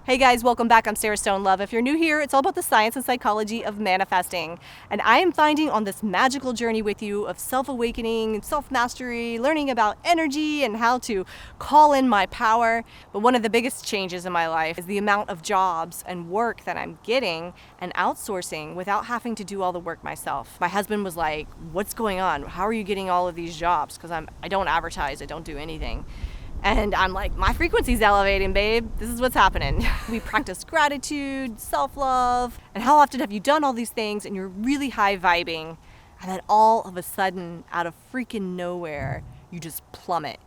Hey guys, welcome back. I'm Sarah Stone Love. If you're new here, it's all about the science and psychology of manifesting. And I am finding on this magical journey with you of self-awakening, self-mastery, learning about energy and how to call in my power. But one of the biggest changes in my life is the amount of jobs and work that I'm getting and outsourcing without having to do all the work myself. My husband was like, "What's going on? How are you getting all of these jobs?" Because I don't advertise, I don't do anything. And I'm like, my frequency's elevating, babe. This is what's happening. We practice gratitude, self-love. And how often have you done all these things and you're really high vibing, and then all of a sudden, out of freaking nowhere, you just plummet,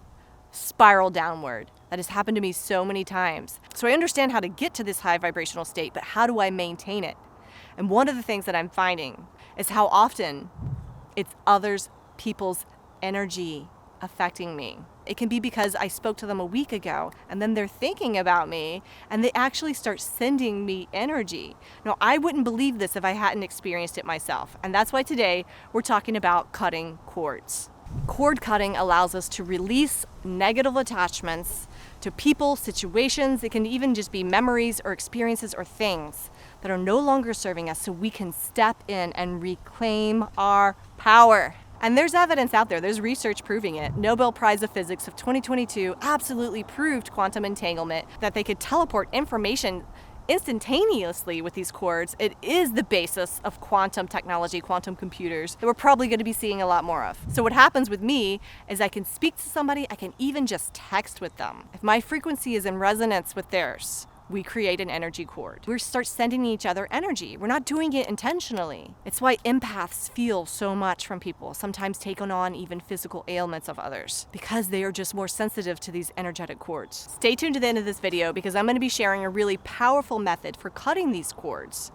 spiral downward. That has happened to me so many times. So I understand how to get to this high vibrational state, but how do I maintain it? And one of the things that I'm finding is how often it's people's energy affecting me. It can be because I spoke to them a week ago and then they're thinking about me and they actually start sending me energy. Now, I wouldn't believe this if I hadn't experienced it myself. And that's why today we're talking about cutting cords. Cord cutting allows us to release negative attachments to people, situations. It can even just be memories or experiences or things that are no longer serving us, so we can step in and reclaim our power. And there's evidence out there, there's research proving it. Nobel Prize of Physics of 2022 absolutely proved quantum entanglement, that they could teleport information instantaneously with these cords. It is the basis of quantum technology, quantum computers, that we're probably going to be seeing a lot more of. So what happens with me is I can speak to somebody, I can even just text with them. If my frequency is in resonance with theirs, we create an energy cord. We start sending each other energy. We're not doing it intentionally. It's why empaths feel so much from people, sometimes taking on even physical ailments of others, because they are just more sensitive to these energetic cords. Stay tuned to the end of this video because I'm going to be sharing a really powerful method for cutting these cords,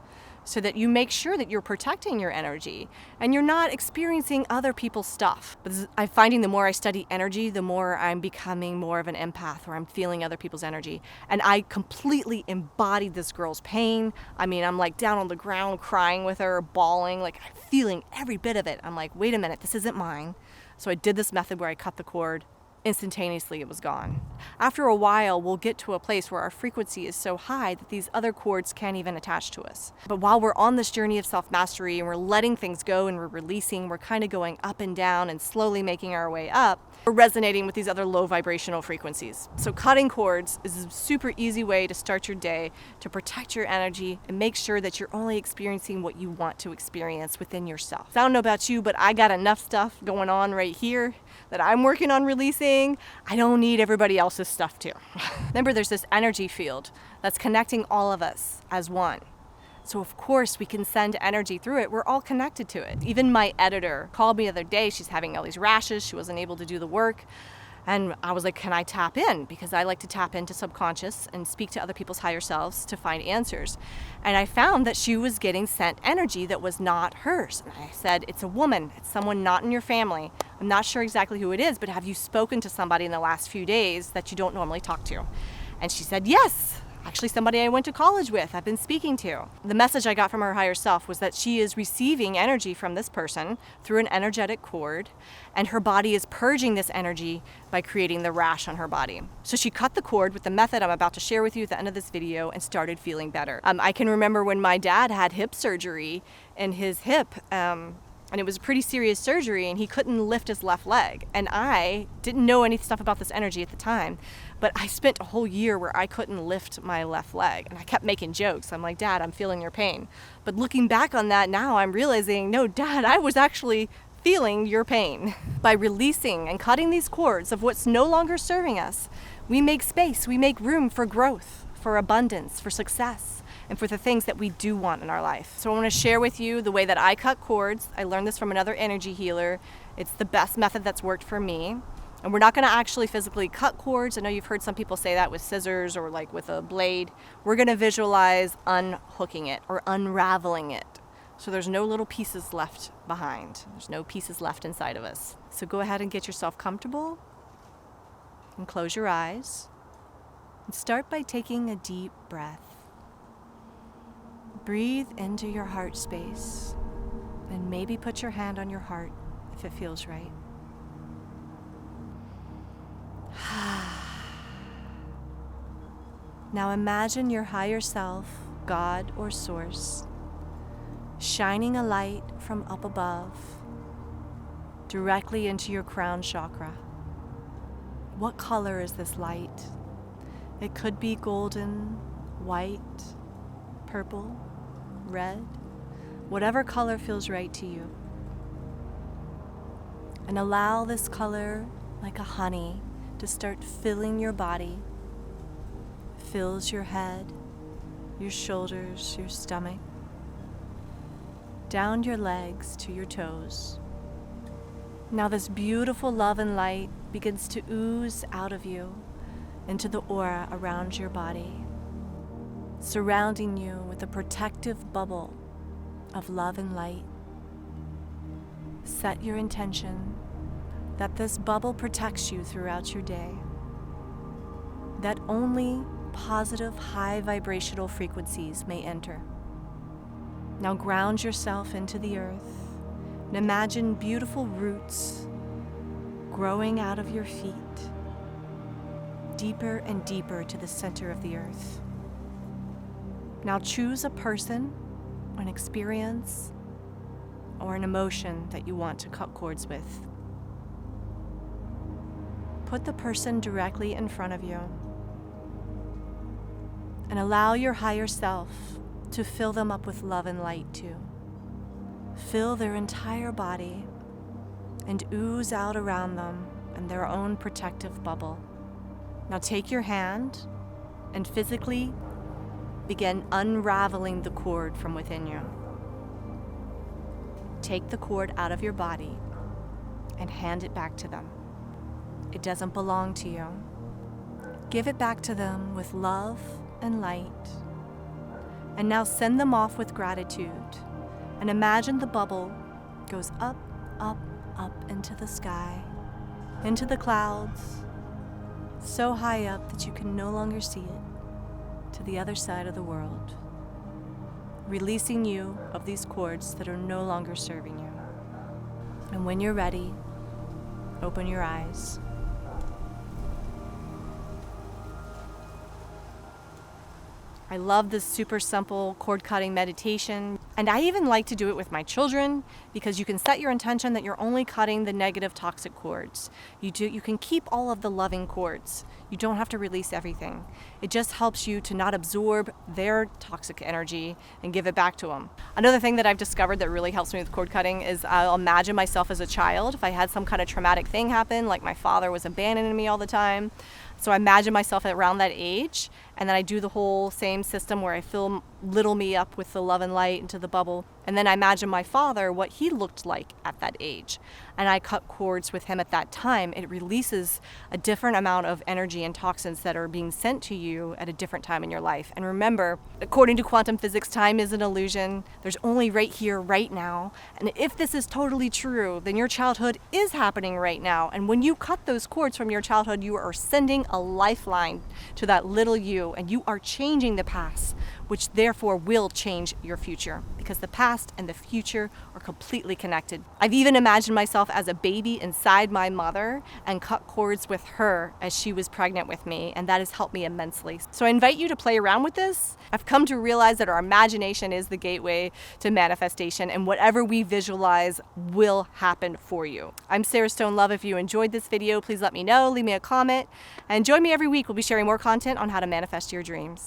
so that you make sure that you're protecting your energy and you're not experiencing other people's stuff. But I'm finding the more I study energy, the more I'm becoming more of an empath, where I'm feeling other people's energy. And I completely embodied this girl's pain. I mean, I'm like down on the ground crying with her, bawling, like I'm feeling every bit of it. I'm like, wait a minute, this isn't mine. So I did this method where I cut the cord. Instantaneously it was gone. After a while, we'll get to a place where our frequency is so high that these other cords can't even attach to us. But while we're on this journey of self-mastery and we're letting things go and we're releasing, we're kind of going up and down and slowly making our way up, we're resonating with these other low vibrational frequencies. So cutting cords is a super easy way to start your day, to protect your energy and make sure that you're only experiencing what you want to experience within yourself. So I don't know about you, but I got enough stuff going on right here that I'm working on releasing. I don't need everybody else's stuff too. Remember, there's this energy field that's connecting all of us as one. So of course we can send energy through it. We're all connected to it. Even my editor called me the other day. She's having all these rashes. She wasn't able to do the work. And I was like, can I tap in? Because I like to tap into subconscious and speak to other people's higher selves to find answers. And I found that she was getting sent energy that was not hers. And I said, it's a woman, it's someone not in your family. I'm not sure exactly who it is, but have you spoken to somebody in the last few days that you don't normally talk to? And she said, yes. Actually, somebody I went to college with, I've been speaking to. The message I got from her higher self was that she is receiving energy from this person through an energetic cord, and her body is purging this energy by creating the rash on her body. So she cut the cord with the method I'm about to share with you at the end of this video and started feeling better. I can remember when my dad had hip surgery in his hip, and it was a pretty serious surgery, and he couldn't lift his left leg. And I didn't know any stuff about this energy at the time, but I spent a whole year where I couldn't lift my left leg. And I kept making jokes. I'm like, Dad, I'm feeling your pain. But looking back on that now, I'm realizing, no, Dad, I was actually feeling your pain. By releasing and cutting these cords of what's no longer serving us, we make space, we make room for growth, for abundance, for success, and for the things that we do want in our life. So I want to share with you the way that I cut cords. I learned this from another energy healer. It's the best method that's worked for me. And we're not going to actually physically cut cords. I know you've heard some people say that with scissors or like with a blade. We're going to visualize unhooking it or unraveling it. So there's no little pieces left behind. There's no pieces left inside of us. So go ahead and get yourself comfortable and close your eyes. And start by taking a deep breath. Breathe into your heart space and maybe put your hand on your heart if it feels right. Now imagine your higher self, God or Source, shining a light from up above directly into your crown chakra. What color is this light? It could be golden, white, purple, red, whatever color feels right to you. And allow this color, like a honey, to start filling your body. Fills your head, your shoulders, your stomach, down your legs to your toes. Now this beautiful love and light begins to ooze out of you into the aura around your body, surrounding you with a protective bubble of love and light. Set your intention that this bubble protects you throughout your day, that only positive, high vibrational frequencies may enter. Now ground yourself into the earth and imagine beautiful roots growing out of your feet, deeper and deeper to the center of the earth. Now choose a person, an experience, or an emotion that you want to cut cords with. Put the person directly in front of you and allow your higher self to fill them up with love and light too. Fill their entire body and ooze out around them in their own protective bubble. Now take your hand and physically begin unraveling the cord from within you. Take the cord out of your body and hand it back to them. It doesn't belong to you. Give it back to them with love and light. And now send them off with gratitude. And imagine the bubble goes up, up, up into the sky, into the clouds, so high up that you can no longer see it, to the other side of the world, releasing you of these cords that are no longer serving you. And when you're ready, open your eyes. I love this super simple cord cutting meditation, and I even like to do it with my children because you can set your intention that you're only cutting the negative toxic cords. You can keep all of the loving cords. You don't have to release everything. It just helps you to not absorb their toxic energy and give it back to them. Another thing that I've discovered that really helps me with cord cutting is I'll imagine myself as a child. If I had some kind of traumatic thing happen, like my father was abandoning me all the time, so I imagine myself around that age, and then I do the whole same system where I fill little me up with the love and light into the bubble. And then I imagine my father, what he looked like at that age. And I cut cords with him at that time. It releases a different amount of energy and toxins that are being sent to you at a different time in your life. And remember, according to quantum physics, time is an illusion. There's only right here, right now. And if this is totally true, then your childhood is happening right now. And when you cut those cords from your childhood, you are sending a lifeline to that little you, and you are changing the past, which therefore will change your future, because the past and the future are completely connected. I've even imagined myself as a baby inside my mother and cut cords with her as she was pregnant with me, and that has helped me immensely. So I invite you to play around with this. I've come to realize that our imagination is the gateway to manifestation, and whatever we visualize will happen for you. I'm Sarah Stone Love. If you enjoyed this video, please let me know, leave me a comment, and join me every week. We'll be sharing more content on how to manifest your dreams.